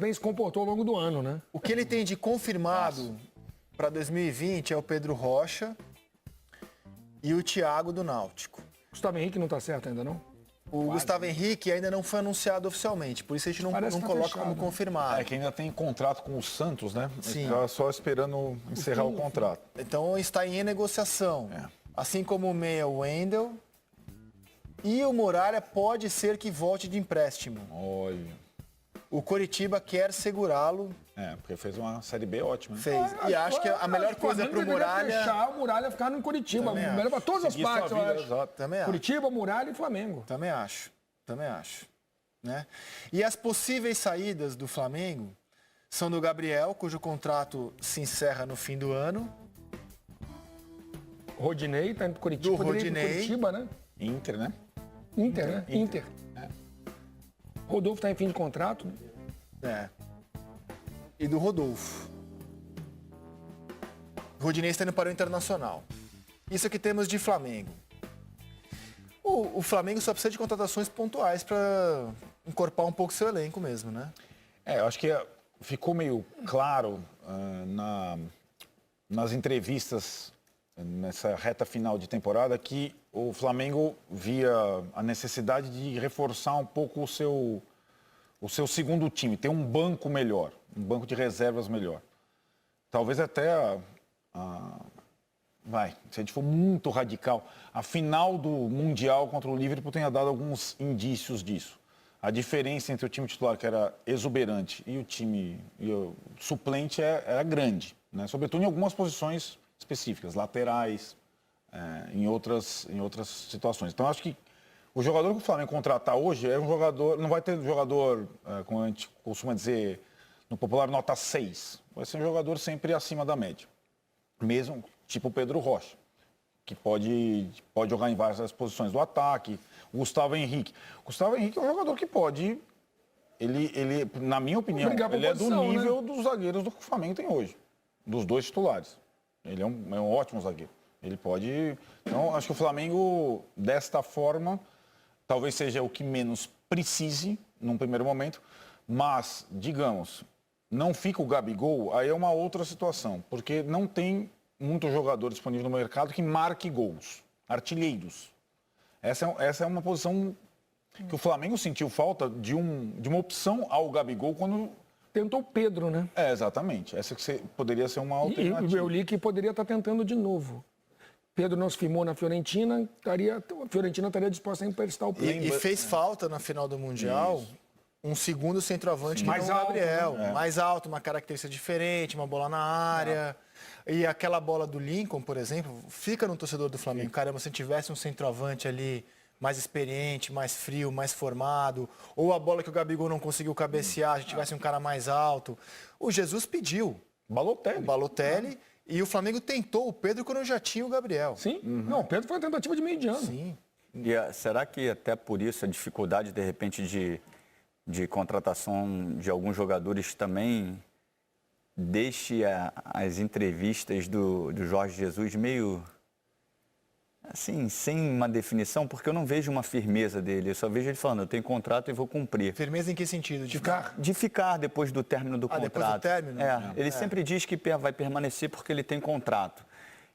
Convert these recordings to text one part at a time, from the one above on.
bem se comportou ao longo do ano, né? O que ele tem de confirmado para 2020 é o Pedro Rocha e o Thiago do Náutico. Gustavo Henrique não tá certo ainda, não? O Gustavo Henrique ainda não foi anunciado oficialmente, por isso a gente não coloca fechado, como né? confirmado. É que ainda tem contrato com o Santos, né? Sim. Tá só esperando encerrar o contrato. Então está em negociação. É. Assim como o meia Wendel. E o Muralha pode ser que volte de empréstimo. Olha. O Coritiba quer segurá-lo. Porque fez uma Série B ótima. Né? Fez. E acho que a melhor coisa para o Muralha... Fechar o Muralha ficar no Curitiba. Também Melhor para todas as Seguir sua partes, eu vida, acho. exato. Também acho. Curitiba, Muralha e Flamengo. Também acho. Né? E as possíveis saídas do Flamengo são do Gabriel, cujo contrato se encerra no fim do ano. Rodinei tá indo pro Curitiba. Do Poderia ir pro Rodinei. Curitiba, né? Inter, né? Inter, né? Inter. Rodolfo tá em fim de contrato. E do Rodolfo. Rodinei está indo para o Internacional. Isso é o que temos de Flamengo. O Flamengo só precisa de contratações pontuais para encorpar um pouco seu elenco mesmo, né? Eu acho que ficou meio claro nas entrevistas nessa reta final de temporada que o Flamengo via a necessidade de reforçar um pouco o seu segundo time, ter um banco melhor, um banco de reservas melhor. Talvez até se a gente for muito radical, a final do Mundial contra o Liverpool tenha dado alguns indícios disso. A diferença entre o time titular, que era exuberante, e o suplente era grande, né? Sobretudo em algumas posições específicas, laterais, em outras situações. Então, acho que o jogador que o Flamengo contratar hoje é um jogador, não vai ter jogador, como a gente costuma dizer, no popular, nota 6. Vai ser um jogador sempre acima da média. Mesmo tipo o Pedro Rocha, que pode jogar em várias posições do ataque. O Gustavo Henrique. O Gustavo Henrique é um jogador que pode... Ele na minha opinião, ele é do nível dos zagueiros do que o Flamengo tem hoje. Dos dois titulares. Ele é um ótimo zagueiro. Ele pode... Então, acho que o Flamengo, desta forma, talvez seja o que menos precise, num primeiro momento. Mas, digamos, não fica o Gabigol, aí é uma outra situação. Porque não tem muito jogador disponível no mercado que marque gols. Artilheiros. Essa é uma posição que o Flamengo sentiu falta de uma opção ao Gabigol quando... Tentou o Pedro, né? Exatamente. Essa que poderia ser uma alternativa. E eu li que poderia estar tentando de novo. Pedro não se firmou na Fiorentina, a Fiorentina estaria disposta a emprestar o Pedro. E fez falta na final do Mundial um segundo centroavante que Mais não o alto, Gabriel. né? Mais alto, uma característica diferente, uma bola na área. E aquela bola do Lincoln, por exemplo, fica no torcedor do Flamengo. Caramba, se tivesse um centroavante ali mais experiente, mais frio, mais formado, ou a bola que o Gabigol não conseguiu cabecear, a gente tivesse um cara mais alto. O Jesus pediu. O Balotelli. E o Flamengo tentou o Pedro quando já tinha o Gabriel. Sim. Não, o Pedro foi uma tentativa de meio de ano. Sim. E será que até por isso a dificuldade, de repente, de contratação de alguns jogadores também deixe as entrevistas do Jorge Jesus meio... assim, sem uma definição, porque eu não vejo uma firmeza dele. Eu só vejo ele falando, eu tenho contrato e vou cumprir. Firmeza em que sentido? De ficar depois do término do contrato. Depois do término? Ele sempre diz que vai permanecer porque ele tem contrato.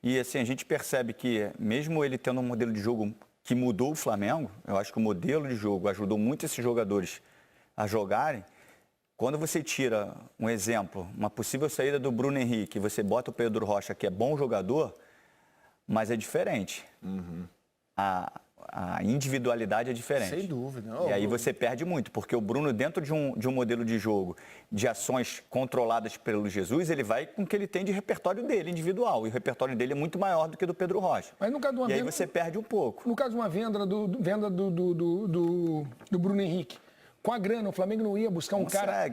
E assim, a gente percebe que, mesmo ele tendo um modelo de jogo que mudou o Flamengo, eu acho que o modelo de jogo ajudou muito esses jogadores a jogarem. Quando você tira um exemplo, uma possível saída do Bruno Henrique, você bota o Pedro Rocha, que é bom jogador, mas é diferente. A individualidade é diferente. Sem dúvida. E aí você perde muito, porque o Bruno, dentro de um modelo de jogo, de ações controladas pelo Jesus, ele vai com o que ele tem de repertório dele, individual. E o repertório dele é muito maior do que do Pedro Rocha. Mas no caso de uma aí você perde um pouco. No caso de uma venda do Bruno Henrique, com a grana, o Flamengo não ia buscar um cara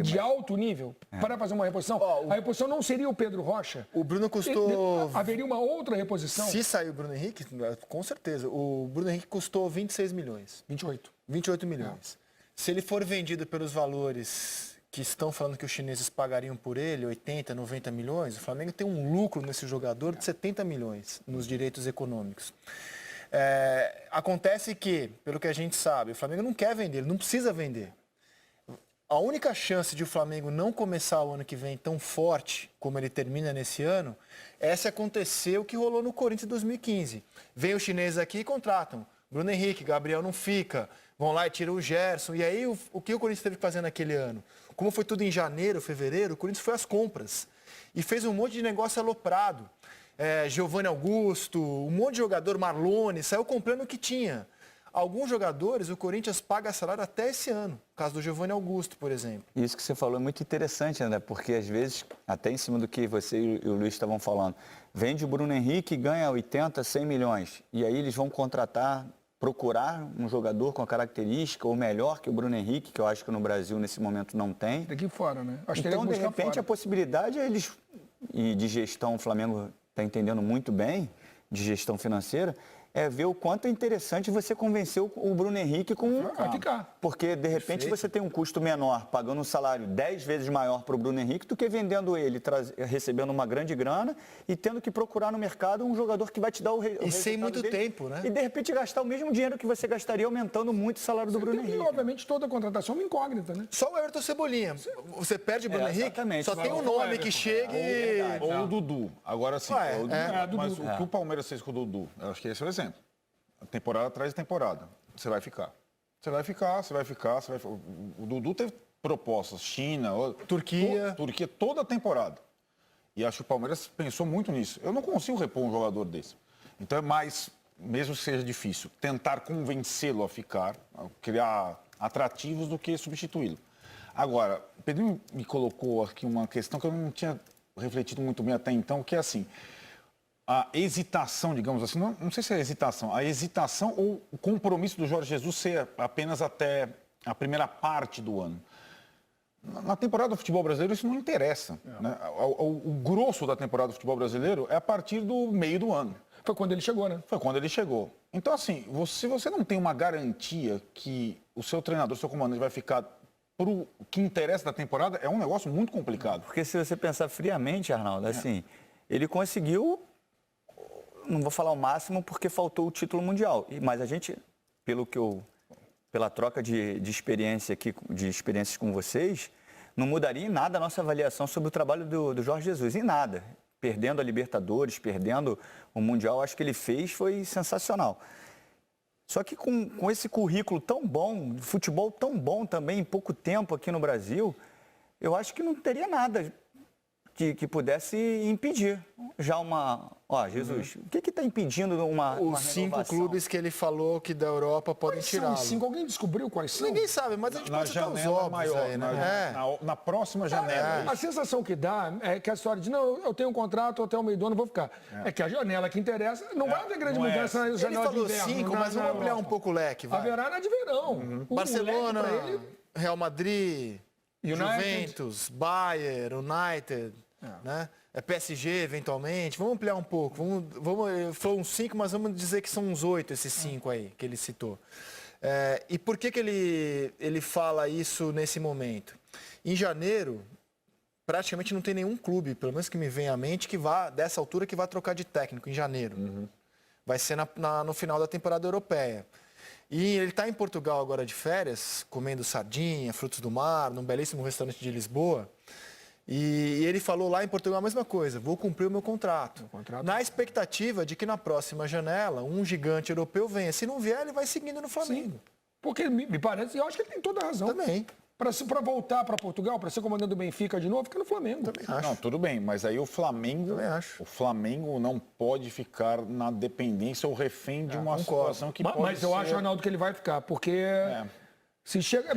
de alto nível para fazer uma reposição? A reposição não seria o Pedro Rocha? O Bruno custou... Haveria uma outra reposição? Se sair o Bruno Henrique, com certeza. O Bruno Henrique custou 26 milhões. 28 milhões. Se ele for vendido pelos valores que estão falando que os chineses pagariam por ele, 80, 90 milhões, o Flamengo tem um lucro nesse jogador de 70 milhões nos direitos econômicos. Acontece que, pelo que a gente sabe, o Flamengo não quer vender, ele não precisa vender. A única chance de o Flamengo não começar o ano que vem tão forte como ele termina nesse ano é se acontecer o que rolou no Corinthians em 2015. Vem os chineses aqui e contratam. Bruno Henrique, Gabriel não fica. Vão lá e tiram o Gerson. E aí, o que o Corinthians teve que fazer naquele ano? Como foi tudo em janeiro, fevereiro, o Corinthians foi às compras. E fez um monte de negócio aloprado. Giovanni Augusto, um monte de jogador, Marlone, saiu comprando o que tinha. Alguns jogadores, o Corinthians paga salário até esse ano. No caso do Giovanni Augusto, por exemplo. Isso que você falou é muito interessante, André, porque às vezes, até em cima do que você e o Luiz estavam falando, vende o Bruno Henrique e ganha 80, 100 milhões. E aí eles vão procurar um jogador com a característica ou melhor que o Bruno Henrique, que eu acho que no Brasil nesse momento não tem. Daqui fora, né? Acho então, que de repente, fora. a possibilidade é eles, e de gestão, o Flamengo está entendendo muito bem, de gestão financeira, é ver o quanto é interessante você convencer o Bruno Henrique com... Vai ficar. Porque, de repente, você tem um custo menor, pagando um salário 10 vezes maior para o Bruno Henrique do que vendendo ele, recebendo uma grande grana e tendo que procurar no mercado um jogador que vai te dar o resultado. E sem muito tempo, né? E, de repente, gastar o mesmo dinheiro que você gastaria aumentando muito o salário do Bruno Henrique. E, obviamente, toda contratação é uma incógnita, né? Só o Everton Cebolinha. Você perde o Bruno Henrique, exatamente. só tem um nome que chega e... Ou o Dudu. Agora sim. Mas o que o Palmeiras fez com o Dudu, eu acho que esse é o exemplo. Temporada atrás de temporada. Você vai ficar. Você vai ficar. O Dudu teve propostas. China, Turquia, toda a temporada. E acho que o Palmeiras pensou muito nisso. Eu não consigo repor um jogador desse. Então é mais, mesmo que seja difícil, tentar convencê-lo a ficar, a criar atrativos do que substituí-lo. Agora, o Pedrinho me colocou aqui uma questão que eu não tinha refletido muito bem até então, que é assim... A hesitação, digamos assim, não sei se é hesitação, a hesitação ou o compromisso do Jorge Jesus ser apenas até a primeira parte do ano. Na temporada do futebol brasileiro isso não interessa. Né? O grosso da temporada do futebol brasileiro é a partir do meio do ano. Foi quando ele chegou, né? Foi quando ele chegou. Então, assim, se você não tem uma garantia que o seu treinador, o seu comandante vai ficar para o que interessa da temporada, é um negócio muito complicado. Porque se você pensar friamente, Arnaldo, assim, ele conseguiu... Não vou falar o máximo porque faltou o título mundial. Mas a gente, pela troca de experiência aqui, de experiências com vocês, não mudaria em nada a nossa avaliação sobre o trabalho do Jorge Jesus. Em nada. Perdendo a Libertadores, perdendo o Mundial, acho que ele foi sensacional. Só que com esse currículo tão bom, futebol tão bom também, em pouco tempo aqui no Brasil, eu acho que não teria nada que pudesse impedir já uma... Jesus, o que está impedindo uma Os 5 clubes que ele falou que da Europa podem tirá-lo. São 5? Alguém descobriu quais são? Ninguém sabe, mas a gente pode citar os janela óbvios maior, aí, né? na próxima janela. A sensação que dá é que a história de, não, eu tenho um contrato até o meio do ano, vou ficar. É que a janela que interessa, não vai haver grande mudança na janela de inverno. Ele falou 5, mas vamos ampliar um pouco o leque, vai. Haverá na de verão. Barcelona, Real Madrid, Juventus, Bayern, United, né? É PSG, eventualmente. Vamos ampliar um pouco. Falou uns 5, mas vamos dizer que são uns 8 esses 5 aí que ele citou. E por que ele fala isso nesse momento? Em janeiro, praticamente não tem nenhum clube, pelo menos que me vem à mente, dessa altura, que vai trocar de técnico em janeiro. Vai ser no final da temporada europeia. E ele está em Portugal agora de férias, comendo sardinha, frutos do mar, num belíssimo restaurante de Lisboa. E ele falou lá em Portugal a mesma coisa, vou cumprir o meu contrato. Na expectativa de que na próxima janela um gigante europeu venha. Se não vier, ele vai seguindo no Flamengo. Sim. Porque me parece, eu acho que ele tem toda a razão. Também. Para voltar para Portugal, para ser comandante do Benfica de novo, fica no Flamengo. Também acho. Não, tudo bem, mas aí o Flamengo não pode ficar na dependência ou refém de uma situação que pode Mas eu ser... acho, Arnaldo, que ele vai ficar, porque... Se chega,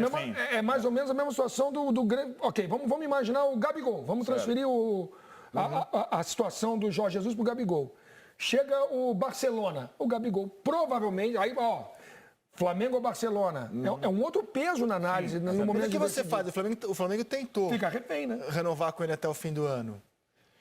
é mais ou menos a mesma situação do grande... Ok, vamos imaginar o Gabigol. Vamos transferir a situação do Jorge Jesus para o Gabigol. Chega o Barcelona. O Gabigol provavelmente... Aí, Flamengo ou Barcelona. É um outro peso na análise. No momento o que você faz? O Flamengo tentou fica refém, né? Renovar com ele até o fim do ano.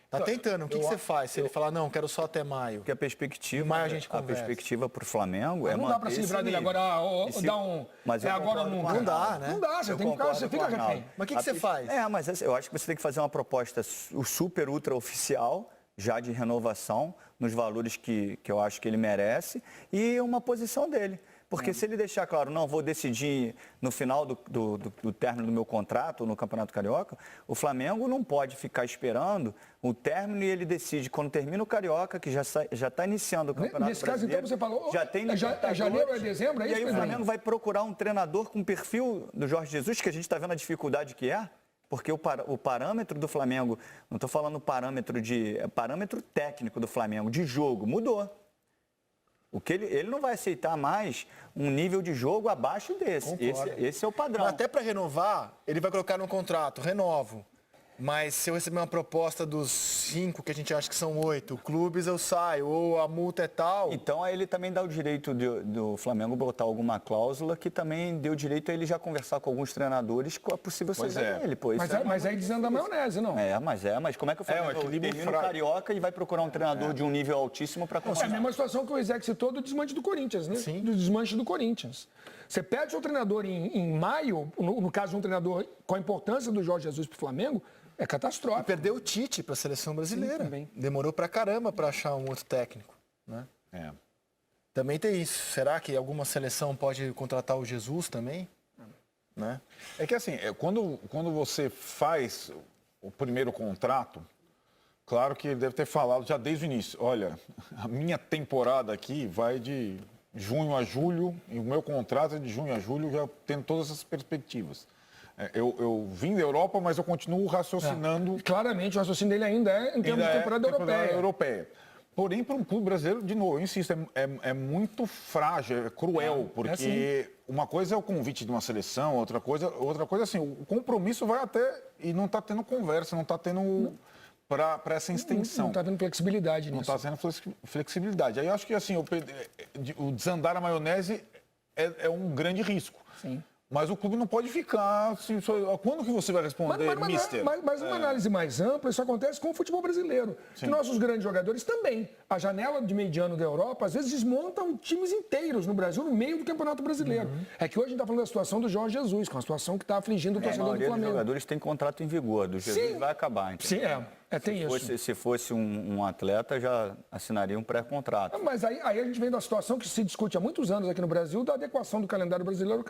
Tá tentando. O que você faz se ele falar, não, quero só até maio? Porque a perspectiva, maio a gente conversa. perspectiva para o Flamengo não dá para se livrar dele agora, dar um... agora ou nunca. Não dá, né? Não dá, você fica refém. Mas o que você faz? Mas eu acho que você tem que fazer uma proposta super ultra oficial, já de renovação, nos valores que eu acho que ele merece, e uma posição dele. Porque se ele deixar claro, não, vou decidir no final do término do meu contrato no Campeonato Carioca, o Flamengo não pode ficar esperando o término e ele decide quando termina o Carioca, que já está iniciando o Campeonato Nesse caso, então, você falou, já tem janeiro ou dezembro, é e isso, aí o Pedrinho? Flamengo vai procurar um treinador com o perfil do Jorge Jesus, que a gente está vendo a dificuldade que é, porque o parâmetro do Flamengo, não estou falando parâmetro técnico do Flamengo, de jogo, mudou. O que ele não vai aceitar mais um nível de jogo abaixo desse. Esse é o padrão. Mas até para renovar, ele vai colocar no contrato, renovo. Mas se eu receber uma proposta dos 5, que a gente acha que são 8 clubes, eu saio, ou a multa é tal. Então aí ele também dá o direito do Flamengo botar alguma cláusula que também deu direito a ele já conversar com alguns treinadores com a possível saída dele. Pô, Mas aí desanda a maionese, não? Mas como é que o Flamengo termina o Carioca e vai procurar um treinador de um nível altíssimo para É a conseguir? mesma situação que o Isaac citou do desmanche do Corinthians, né? Sim. Do desmanche do Corinthians. Você pede seu treinador em maio, no caso de um treinador com a importância do Jorge Jesus para o Flamengo, é catastrófico. Perdeu o Tite para a seleção brasileira. também. Demorou pra caramba para achar um outro técnico, né? Também tem isso. Será que alguma seleção pode contratar o Jesus também? Né? É que assim, quando você faz o primeiro contrato, claro que ele deve ter falado já desde o início, olha, a minha temporada aqui vai de junho a julho, e o meu contrato é de junho a julho, já tendo todas essas perspectivas. Eu vim da Europa, mas eu continuo raciocinando... Claramente, o raciocínio dele ainda é em termos de temporada europeia. Porém, para um clube brasileiro, de novo, eu insisto, é muito frágil, é cruel, porque uma coisa é o convite de uma seleção, outra coisa assim, o compromisso vai até e não está tendo conversa, não está tendo para essa extensão. Não está tendo flexibilidade Não nisso. está tendo flexibilidade. Aí eu acho que assim, o desandar a maionese é um grande risco. Sim. Mas o clube não pode ficar assim, quando que você vai responder, mister? Mas uma análise mais ampla, isso acontece com o futebol brasileiro. Que nossos grandes jogadores também. A janela de meio de ano da Europa, às vezes, desmontam times inteiros no Brasil, no meio do Campeonato Brasileiro. É que hoje a gente está falando da situação do Jorge Jesus, que é uma situação que está afligindo o A torcedor do maioria dos Flamengo. jogadores tem contrato em vigor, do Jesus Sim. vai acabar. Então. Sim, tem isso. Se fosse um atleta, já assinaria um pré-contrato. Mas aí a gente vem da situação que se discute há muitos anos aqui no Brasil da adequação do calendário brasileiro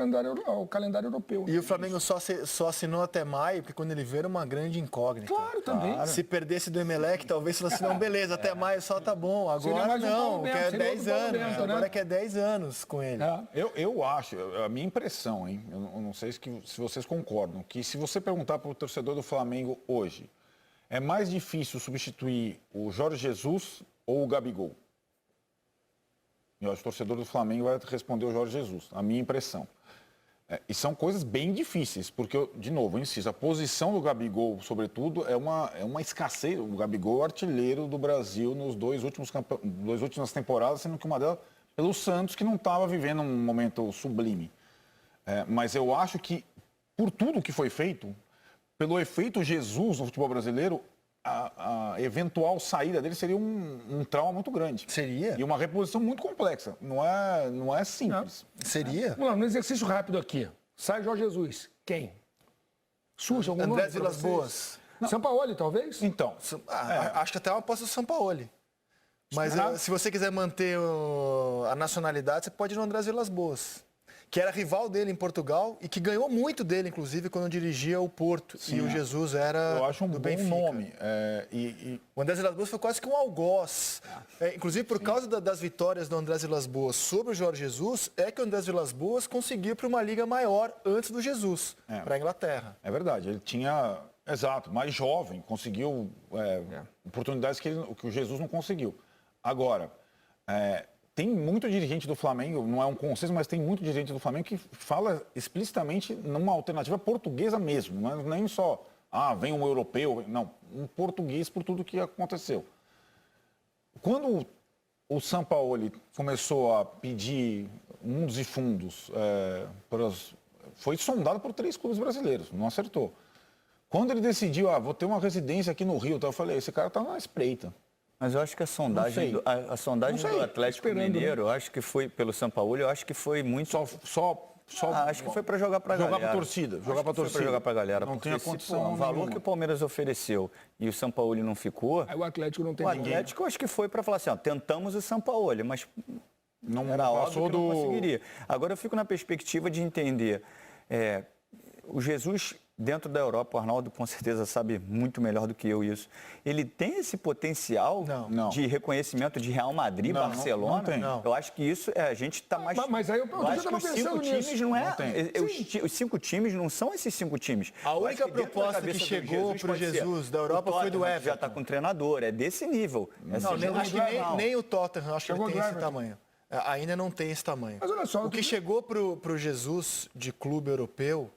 ao calendário europeu. E o Flamengo só assinou até maio, porque quando ele vê era uma grande incógnita. Claro, também. Se perdesse do Emelec, talvez fosse não, beleza, até maio só tá bom. Agora mais um Paulo não, Bento, quer seria 10 outro Paulo anos. Bento, né? Agora quer 10 anos com ele. Eu acho, a minha impressão, hein? Eu não sei se vocês concordam, que se você perguntar para o torcedor do Flamengo hoje, é mais difícil substituir o Jorge Jesus ou o Gabigol? Eu acho que o torcedor do Flamengo vai responder o Jorge Jesus, a minha impressão. E são coisas bem difíceis, porque, de novo, eu insisto, a posição do Gabigol, sobretudo, é uma escassez. O Gabigol é o artilheiro do Brasil nos duas últimas temporadas, sendo que uma delas pelo Santos, que não estava vivendo um momento sublime. Mas eu acho que, por tudo que foi feito, pelo efeito Jesus no futebol brasileiro, a eventual saída dele seria um trauma muito grande. Seria? E uma reposição muito complexa. Não é simples. Seria? Vamos lá, no exercício rápido aqui. Sai Jorge Jesus. Quem? Surge algum nome? André Vilas Boas. Sampaoli, talvez? Então, Acho que até uma aposta do Sampaoli. Mas se você quiser manter a nacionalidade, você pode ir no André Vilas Boas, que era rival dele em Portugal e que ganhou muito dele, inclusive, quando dirigia o Porto. Sim, e o Jesus era eu acho um do bom Benfica. nome. O André Vilas Boas foi quase que um algoz. Inclusive, por causa das vitórias do André Vilas Boas sobre o Jorge Jesus, é que o André Vilas Boas conseguiu para uma liga maior antes do Jesus, para a Inglaterra. É verdade, ele tinha, mais jovem, conseguiu oportunidades que o Jesus não conseguiu. Agora, tem muito dirigente do Flamengo, não é um consenso, mas tem muito dirigente do Flamengo que fala explicitamente numa alternativa portuguesa mesmo, não é nem só, vem um europeu, não, um português por tudo que aconteceu. Quando o Sampaoli começou a pedir mundos e fundos, foi sondado por 3 clubes brasileiros, não acertou. Quando ele decidiu, vou ter uma residência aqui no Rio, eu falei, esse cara está na espreita. Mas eu acho que a sondagem do Atlético Mineiro, eu acho que foi pelo Sampaoli, eu acho que foi muito... acho que foi para jogar para a galera. Jogar para torcida. Jogar para torcida. Foi para jogar para a galera. Não tem a condição. O valor que o Palmeiras ofereceu e o Sampaoli não ficou... Aí o Atlético não tem O Atlético, eu acho que foi para falar assim, tentamos o Sampaoli, mas Não Era óbvio passou que não do... conseguiria. Agora eu fico na perspectiva de entender. O Jesus, dentro da Europa, o Arnaldo com certeza sabe muito melhor do que eu isso. Ele tem esse potencial Não. de reconhecimento de Real Madrid, Não, Barcelona? não tem. Não. Eu acho que isso a gente está mais. Mas aí eu acho que tava os 5 pensando times nisso. não é. Não tem. Os 5 times não são esses 5 times. A Eu única acho que dentro da proposta cabeça que do chegou pro pode ser, Jesus da o Europa foi do Tottenham, que Everton. já está com treinador, é desse nível. Não, nem, acho que nem o Tottenham, acho que ele Chegou tem do esse Everton. tamanho. Ainda não tem esse tamanho. Mas olha só, O que chegou pro Jesus de clube europeu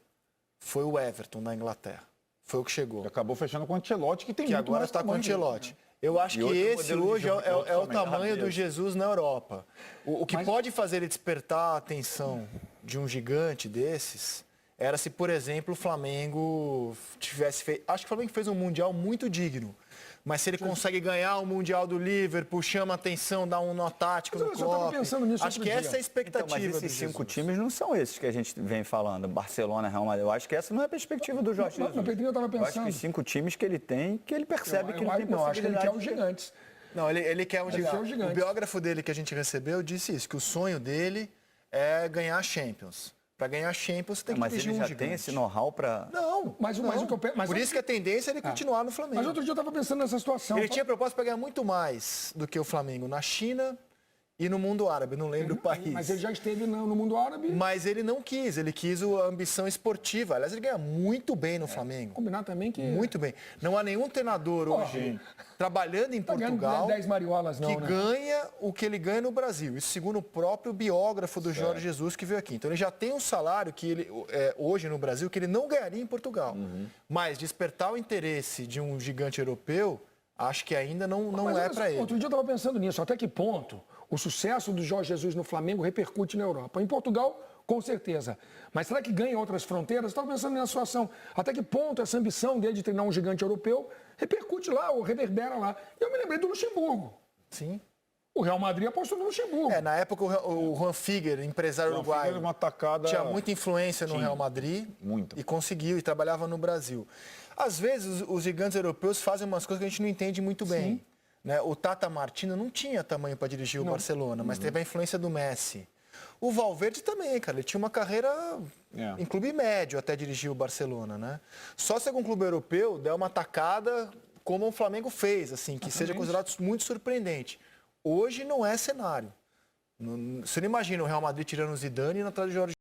foi o Everton, na Inglaterra. Foi o que chegou. Acabou fechando com o Ancelotti, que tem Que muito agora mais está com o tamanho. Ancelotti. Eu acho E que outro esse modelo de hoje jogo, é o totalmente. tamanho do Beleza. Jesus na Europa. O que pode fazer ele despertar a atenção de um gigante desses era se, por exemplo, o Flamengo tivesse feito... Acho que o Flamengo fez um Mundial muito digno. Mas se ele consegue ganhar o Mundial do Liverpool, chama a atenção, dá um nó tático Mas no olha só, eu tava Klopp. pensando nisso Acho outro que dia. essa é a expectativa Então, mas do esses 5 Jesus. times não são esses que a gente vem falando. Barcelona, Real Madrid. Eu acho que essa não é a perspectiva do Jorge Jesus. Mas, Pedrinho, eu tava Eu acho que pensando. os 5 times que ele tem, que ele percebe que Eu não tem não, acho que ele quer os possibilidade de- gigantes. Não, ele quer um Ele quer um gigante. gigante. O biógrafo dele que a gente recebeu disse isso, que o sonho dele é ganhar a Champions. Para ganhar a Champions, você tem que Mas dirigir ele um já gigante. tem esse know-how para... Não, Mas o que eu Por isso que a tendência é ele continuar no Flamengo. Mas outro dia eu tava pensando nessa situação. Ele tinha proposta para ganhar muito mais do que o Flamengo na China e no mundo árabe, não lembro o país. Mas ele já esteve no mundo árabe. Mas ele não quis, ele quis a ambição esportiva. Aliás, ele ganha muito bem no Flamengo. Combinar também que... Muito bem. Não há nenhum treinador hoje trabalhando em Tá ganhando Portugal 10 mariolas, não, que né? ganha o que ele ganha no Brasil. Isso segundo o próprio biógrafo do Jorge Jesus que veio aqui. Então ele já tem um salário que ele hoje no Brasil que ele não ganharia em Portugal. Mas despertar o interesse de um gigante europeu, acho que ainda não Mas é olha só, para ele. Outro dia eu estava pensando nisso. Até que ponto o sucesso do Jorge Jesus no Flamengo repercute na Europa? Em Portugal, com certeza. Mas será que ganha em outras fronteiras? Eu estava pensando nessa situação. Até que ponto essa ambição dele de treinar um gigante europeu repercute lá, ou reverbera lá? E eu me lembrei do Luxemburgo. Sim. O Real Madrid apostou no Luxemburgo. Na época o Juan Figuer, empresário Juan uruguaio, Figuer, uma tacada... tinha muita influência no Real Madrid muita. e conseguiu, e trabalhava no Brasil. Às vezes, os gigantes europeus fazem umas coisas que a gente não entende muito bem. Né? O Tata Martino não tinha tamanho para dirigir o Barcelona, mas teve a influência do Messi. O Valverde também, cara, ele tinha uma carreira em clube médio até dirigir o Barcelona, né? Só se algum clube europeu der uma tacada como o Flamengo fez, assim, que seja considerado muito surpreendente. Hoje não é cenário. Você não imagina o Real Madrid tirando o Zidane e na atrás de Jorge